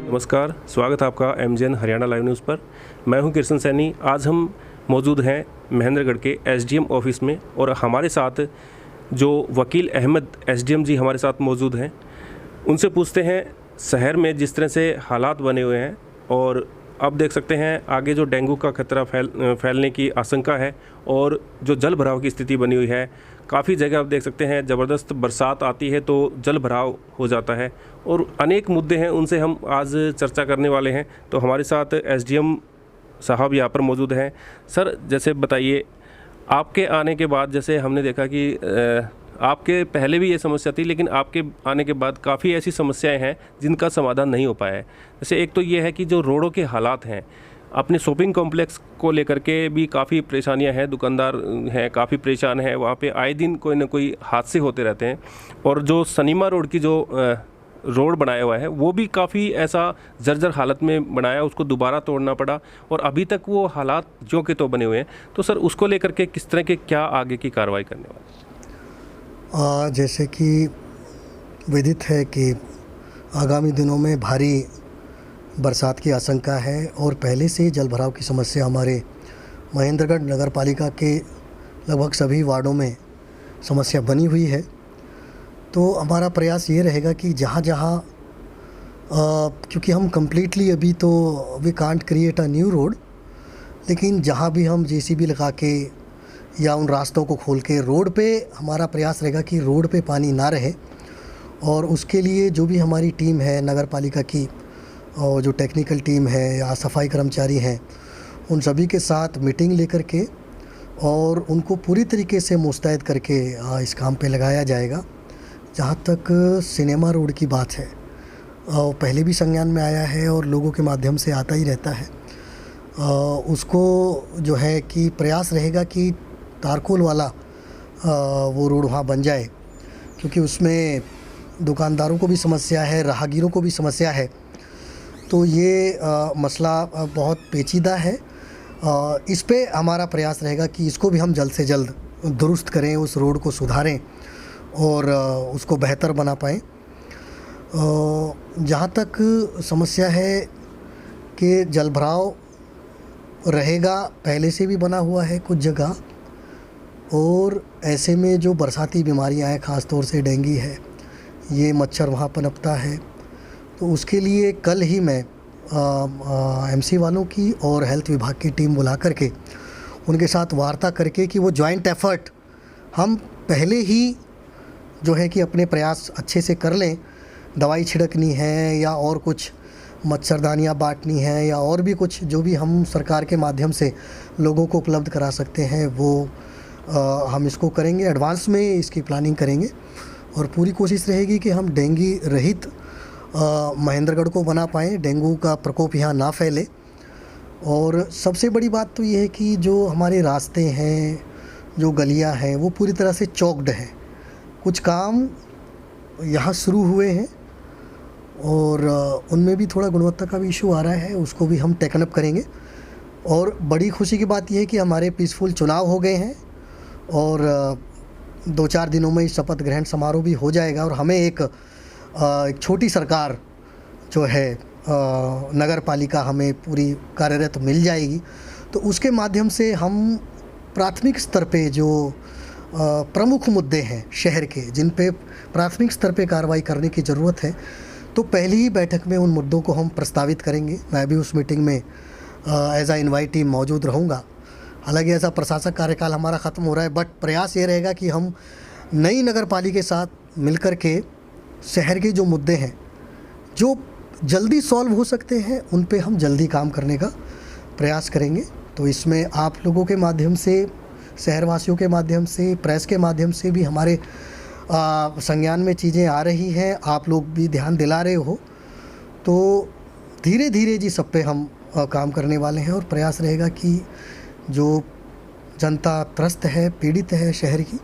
नमस्कार, स्वागत है आपका एमजेएन हरियाणा लाइव न्यूज़ पर। मैं हूं कृष्ण सैनी। आज हम मौजूद हैं महेंद्रगढ़ के एसडीएम ऑफिस में और हमारे साथ जो वकील अहमद एसडीएम जी हमारे साथ मौजूद हैं, उनसे पूछते हैं शहर में जिस तरह से हालात बने हुए हैं और अब देख सकते हैं आगे जो डेंगू का खतरा फैलने की आशंका है और जो जल भराव की स्थिति बनी हुई है। काफ़ी जगह आप देख सकते हैं ज़बरदस्त बरसात आती है तो जल भराव हो जाता है और अनेक मुद्दे हैं, उनसे हम आज चर्चा करने वाले हैं। तो हमारे साथ एसडीएम साहब यहाँ पर मौजूद हैं। सर, जैसे बताइए, आपके आने के बाद जैसे हमने देखा कि आपके पहले भी ये समस्या थी, लेकिन आपके आने के बाद काफ़ी ऐसी समस्याएं हैं जिनका समाधान नहीं हो पाया है। जैसे एक तो ये है कि जो रोडों के हालात हैं, अपने शॉपिंग कॉम्प्लेक्स को लेकर के भी काफ़ी परेशानियां हैं, दुकानदार हैं काफ़ी परेशान हैं, वहाँ पे आए दिन कोई ना कोई हादसे होते रहते हैं। और जो सनीमा रोड की जो रोड बनाया हुआ है वो भी काफ़ी ऐसा जर्जर हालत में बनाया, उसको दोबारा तोड़ना पड़ा और अभी तक वो हालात जो के तो बने हुए हैं। तो सर, उसको लेकर के किस तरह के क्या आगे की कार्रवाई करने वाले? जैसे कि विदित है कि आगामी दिनों में भारी बरसात की आशंका है और पहले से ही जल भराव की समस्या हमारे महेंद्रगढ़ नगर पालिका के लगभग सभी वार्डों में समस्या बनी हुई है। तो हमारा प्रयास ये रहेगा कि जहाँ जहाँ क्योंकि हम कम्प्लीटली अभी तो we can't create a new road, लेकिन जहाँ भी हम जेसीबी लगा के या उन रास्तों को खोल के रोड पे, हमारा प्रयास रहेगा कि रोड पे पानी ना रहे। और उसके लिए जो भी हमारी टीम है नगर पालिका की और जो टेक्निकल टीम है या सफाई कर्मचारी हैं, उन सभी के साथ मीटिंग लेकर के और उनको पूरी तरीके से मुस्तैद करके इस काम पे लगाया जाएगा। जहाँ तक सिनेमा रोड की बात है, पहले भी संज्ञान में आया है और लोगों के माध्यम से आता ही रहता है। उसको जो है कि प्रयास रहेगा कि तारकोल वाला वो रोड वहाँ बन जाए, क्योंकि उसमें दुकानदारों को भी समस्या है, राहगीरों को भी समस्या है। तो ये मसला बहुत पेचीदा है। इस पे हमारा प्रयास रहेगा कि इसको भी हम जल्द से जल्द दुरुस्त करें, उस रोड को सुधारें और उसको बेहतर बना पाएँ। जहाँ तक समस्या है कि जलभराव रहेगा, पहले से भी बना हुआ है कुछ जगह, और ऐसे में जो बरसाती बीमारियां हैं, ख़ास तौर से डेंगू है, ये मच्छर वहाँ पनपता है। तो उसके लिए कल ही मैं एमसी वालों की और हेल्थ विभाग की टीम बुला करके उनके साथ वार्ता करके कि वो जॉइंट एफर्ट हम पहले ही जो है कि अपने प्रयास अच्छे से कर लें। दवाई छिड़कनी है या और कुछ मच्छरदानियाँ बांटनी है या और भी कुछ जो भी हम सरकार के माध्यम से लोगों को उपलब्ध करा सकते हैं, वो हम इसको करेंगे। एडवांस में इसकी प्लानिंग करेंगे और पूरी कोशिश रहेगी कि हम डेंगू रहित महेंद्रगढ़ को बना पाएँ, डेंगू का प्रकोप यहाँ ना फैले। और सबसे बड़ी बात तो ये है कि जो हमारे रास्ते हैं, जो गलियाँ हैं, वो पूरी तरह से चौक्ड हैं। कुछ काम यहाँ शुरू हुए हैं और उनमें भी थोड़ा गुणवत्ता का भी इशू आ रहा है, उसको भी हम टेकन अप करेंगे। और बड़ी खुशी की बात यह है कि हमारे पीसफुल चुनाव हो गए हैं और 2-4 दिनों में शपथ ग्रहण समारोह भी हो जाएगा और हमें एक छोटी सरकार जो है नगर पालिका हमें पूरी कार्यरत मिल जाएगी। तो उसके माध्यम से हम प्राथमिक स्तर पे जो प्रमुख मुद्दे हैं शहर के, जिन पे प्राथमिक स्तर पे कार्रवाई करने की ज़रूरत है, तो पहली ही बैठक में उन मुद्दों को हम प्रस्तावित करेंगे। मैं भी उस मीटिंग में एज आ इनवाइटी मौजूद रहूँगा। हालांकि ऐसा प्रशासक कार्यकाल हमारा ख़त्म हो रहा है, बट प्रयास ये रहेगा कि हम नई नगर पालिका के साथ मिलकर के शहर के जो मुद्दे हैं जो जल्दी सॉल्व हो सकते हैं, उन पे हम जल्दी काम करने का प्रयास करेंगे। तो इसमें आप लोगों के माध्यम से, शहरवासियों के माध्यम से, प्रेस के माध्यम से भी हमारे संज्ञान में चीज़ें आ रही हैं, आप लोग भी ध्यान दिला रहे हो। तो धीरे धीरे जी सब पे हम काम करने वाले हैं और प्रयास रहेगा कि जो जनता त्रस्त है, पीड़ित है शहर की,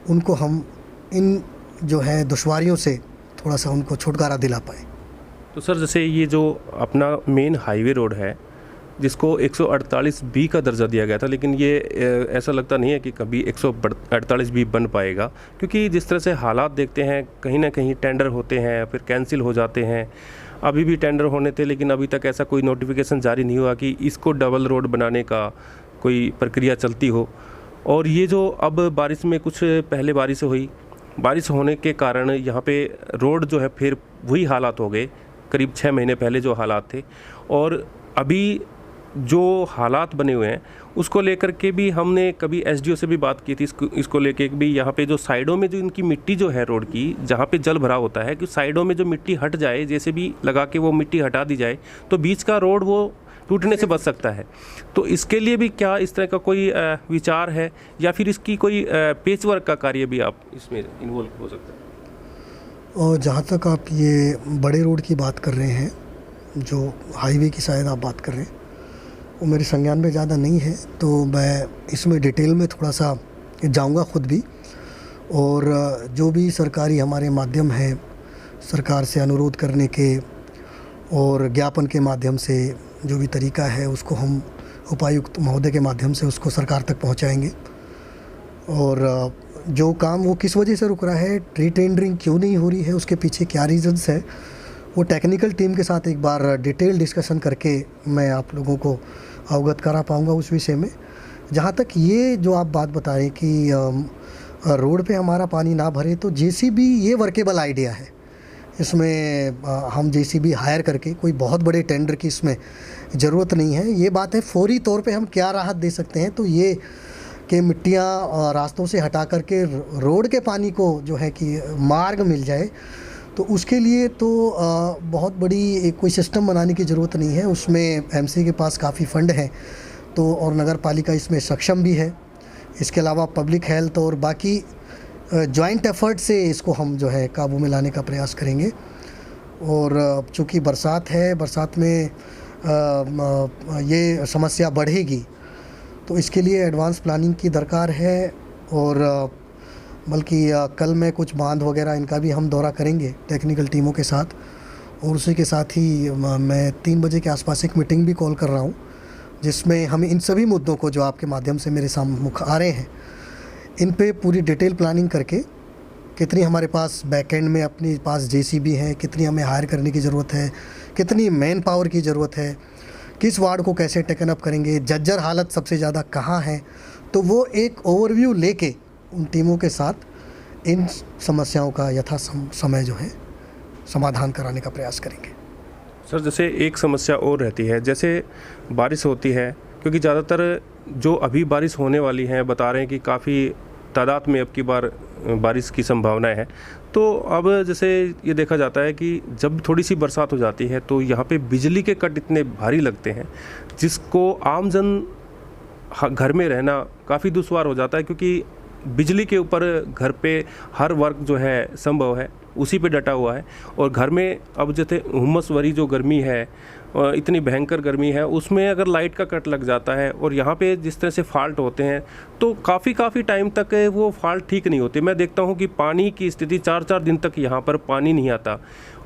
उनको हम इन जो है दुश्वारियों से थोड़ा सा उनको छुटकारा दिला पाए। तो सर, जैसे ये जो अपना मेन हाईवे रोड है जिसको 148B का दर्जा दिया गया था, लेकिन ये ऐसा लगता नहीं है कि कभी 148B बन पाएगा, क्योंकि जिस तरह से हालात देखते हैं कहीं ना कहीं टेंडर होते हैं फिर कैंसिल हो जाते हैं। अभी भी टेंडर होने थे लेकिन अभी तक ऐसा कोई नोटिफिकेशन जारी नहीं हुआ कि इसको डबल रोड बनाने का कोई प्रक्रिया चलती हो। और ये जो अब बारिश में कुछ पहले बारिश हुई, बारिश होने के कारण यहाँ पे रोड जो है फिर वही हालात हो गए करीब 6 महीने पहले जो हालात थे। और अभी जो हालात बने हुए हैं उसको लेकर के भी हमने कभी एसडीओ से भी बात की थी, इसको लेके भी यहाँ पे जो साइडों में जो इनकी मिट्टी जो है रोड की, जहाँ पे जल भरा होता है, कि साइडों में जो मिट्टी हट जाए, जैसे भी लगा के वो मिट्टी हटा दी जाए तो बीच का रोड वो टूटने से बच सकता है। तो इसके लिए भी क्या इस तरह का कोई विचार है, या फिर इसकी कोई पेचवर्क का कार्य भी आप इसमें इन्वॉल्व हो सकता है? और जहाँ तक आप ये बड़े रोड की बात कर रहे हैं, जो हाईवे की शायद आप बात कर रहे हैं, वो मेरे संज्ञान में ज़्यादा नहीं है, तो मैं इसमें डिटेल में थोड़ा सा जाऊंगा खुद भी। और जो भी सरकारी हमारे माध्यम हैं सरकार से अनुरोध करने के और ज्ञापन के माध्यम से, जो भी तरीका है उसको हम उपायुक्त महोदय के माध्यम से उसको सरकार तक पहुंचाएंगे। और जो काम वो किस वजह से रुक रहा है, रीटेंडरिंग क्यों नहीं हो रही है, उसके पीछे क्या रीज़न्स है, वो टेक्निकल टीम के साथ एक बार डिटेल डिस्कशन करके मैं आप लोगों को अवगत करा पाऊँगा उस विषय में। जहाँ तक ये जो आप बात बता रहे हैं कि रोड पे हमारा पानी ना भरे, तो जेसीबी ये वर्केबल आइडिया है। इसमें हम जेसीबी हायर करके, कोई बहुत बड़े टेंडर की इसमें ज़रूरत नहीं है। ये बात है फौरी तौर पे हम क्या राहत दे सकते हैं, तो ये कि मिट्टियाँ रास्तों से हटा करके रोड के पानी को जो है कि मार्ग मिल जाए, तो उसके लिए तो बहुत बड़ी एक कोई सिस्टम बनाने की ज़रूरत नहीं है। उसमें एमसी के पास काफ़ी फ़ंड है, तो और नगर पालिका इसमें सक्षम भी है। इसके अलावा पब्लिक हेल्थ और बाकी जॉइंट एफर्ट से इसको हम जो है काबू में लाने का प्रयास करेंगे। और चूँकि बरसात है, बरसात में ये समस्या बढ़ेगी, तो इसके लिए एडवांस प्लानिंग की दरकार है। और बल्कि कल मैं कुछ बांध वगैरह इनका भी हम दौरा करेंगे टेक्निकल टीमों के साथ। और उसी के साथ ही मैं 3 बजे के आसपास एक मीटिंग भी कॉल कर रहा हूँ, जिसमें हम इन सभी मुद्दों को जो आपके माध्यम से मेरे सामने आ रहे हैं, इन पे पूरी डिटेल प्लानिंग करके, कितनी हमारे पास बैकएंड में अपने पास जेसीबी है, कितनी हमें हायर करने की ज़रूरत है, कितनी मैन पावर की ज़रूरत है, किस वार्ड को कैसे टेकन अप करेंगे, जर्जर हालत सबसे ज़्यादा कहाँ है, तो वो एक ओवरव्यू लेके उन टीमों के साथ इन समस्याओं का यथा समय जो है समाधान कराने का प्रयास करेंगे। सर, जैसे एक समस्या और रहती है, जैसे बारिश होती है, क्योंकि ज़्यादातर जो अभी बारिश होने वाली है बता रहे हैं कि काफ़ी तादाद में अब की बार बारिश की संभावना है। तो अब जैसे ये देखा जाता है कि जब थोड़ी सी बरसात हो जाती है तो यहाँ पे बिजली के कट इतने भारी लगते हैं, जिसको आमजन घर में रहना काफ़ी दुश्वार हो जाता है, क्योंकि बिजली के ऊपर घर पे हर वर्क जो है संभव है उसी पे डटा हुआ है। और घर में अब जैसे हुमस भरी जो गर्मी है, इतनी भयंकर गर्मी है, उसमें अगर लाइट का कट लग जाता है और यहाँ पे जिस तरह से फॉल्ट होते हैं, तो काफ़ी टाइम तक वो फॉल्ट ठीक नहीं होते। मैं देखता हूँ कि पानी की स्थिति 4-4 दिन तक यहाँ पर पानी नहीं आता,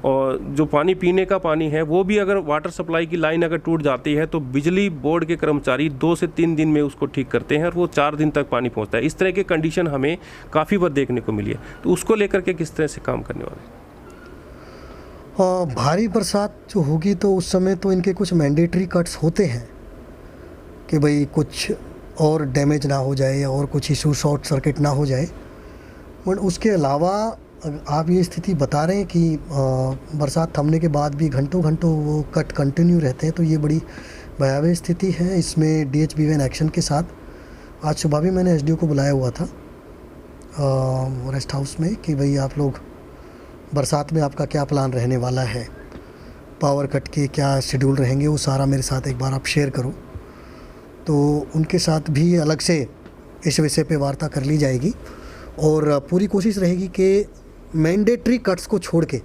और जो पानी पीने का पानी है वो भी अगर वाटर सप्लाई की लाइन अगर टूट जाती है तो बिजली बोर्ड के कर्मचारी 2 से 3 दिन में उसको ठीक करते हैं और वो 4 दिन तक पानी पहुँचता है। इस तरह की कंडीशन हमें काफ़ी बार देखने को मिली है, तो उसको लेकर के किस तरह से काम करने वाले? भारी बरसात जो होगी तो उस समय तो इनके कुछ मैंडेटरी कट्स होते हैं कि भाई कुछ और डैमेज ना हो जाए और कुछ इशू शॉर्ट सर्किट ना हो जाए। बट उसके अलावा आप ये स्थिति बता रहे हैं कि बरसात थमने के बाद भी घंटों वो कट कंटिन्यू रहते हैं, तो ये बड़ी भयावह स्थिति है। इसमें DHBN एक्शन के साथ आज सुबह भी मैंने SDO को बुलाया हुआ था रेस्ट हाउस में कि भाई आप लोग बरसात में आपका क्या प्लान रहने वाला है, पावर कट के क्या शेड्यूल रहेंगे, वो सारा मेरे साथ एक बार आप शेयर करो। तो उनके साथ भी अलग से इस विषय पे वार्ता कर ली जाएगी और पूरी कोशिश रहेगी कि मैंडेटरी कट्स को छोड़ के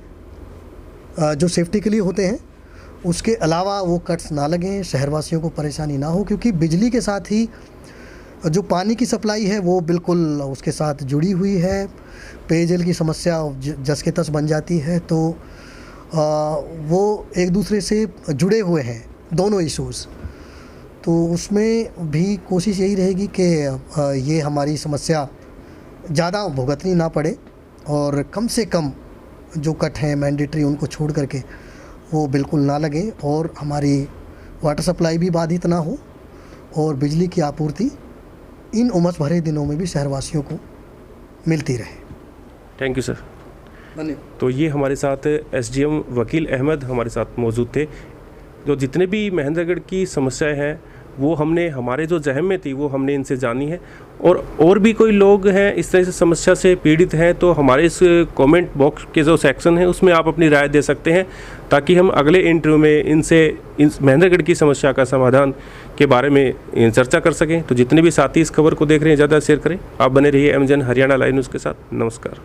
जो सेफ्टी के लिए होते हैं उसके अलावा वो कट्स ना लगें, शहरवासियों को परेशानी ना हो, क्योंकि बिजली के साथ ही जो पानी की सप्लाई है वो बिल्कुल उसके साथ जुड़ी हुई है। पेयजल की समस्या जस के तस बन जाती है, तो वो एक दूसरे से जुड़े हुए हैं दोनों इश्यूज़। तो उसमें भी कोशिश यही रहेगी कि ये हमारी समस्या ज़्यादा भुगतनी ना पड़े और कम से कम जो कट हैं मैंडेटरी उनको छोड़ करके वो बिल्कुल ना लगे और हमारी वाटर सप्लाई भी बाधित ना हो और बिजली की आपूर्ति इन उमस भरे दिनों में भी शहरवासियों को मिलती रहे। Thank you sir. धन्यवाद। तो ये हमारे साथ एसडीएम वकील अहमद हमारे साथ मौजूद थे। जो जितने भी महेंद्रगढ़ की समस्याएं हैं वो हमने हमारे जो जहन में थी वो हमने इनसे जानी है, और भी कोई लोग हैं इस तरह से समस्या से पीड़ित हैं तो हमारे इस कमेंट बॉक्स के जो सेक्शन है उसमें आप अपनी राय दे सकते हैं, ताकि हम अगले इंटरव्यू में इनसे महेंद्रगढ़ की समस्या का समाधान के बारे में चर्चा कर सकें। तो जितने भी साथी इस खबर को देख रहे हैं ज़्यादा शेयर करें। आप बने रहिए एमजेन हरियाणा लाइव न्यूज़ के साथ। नमस्कार।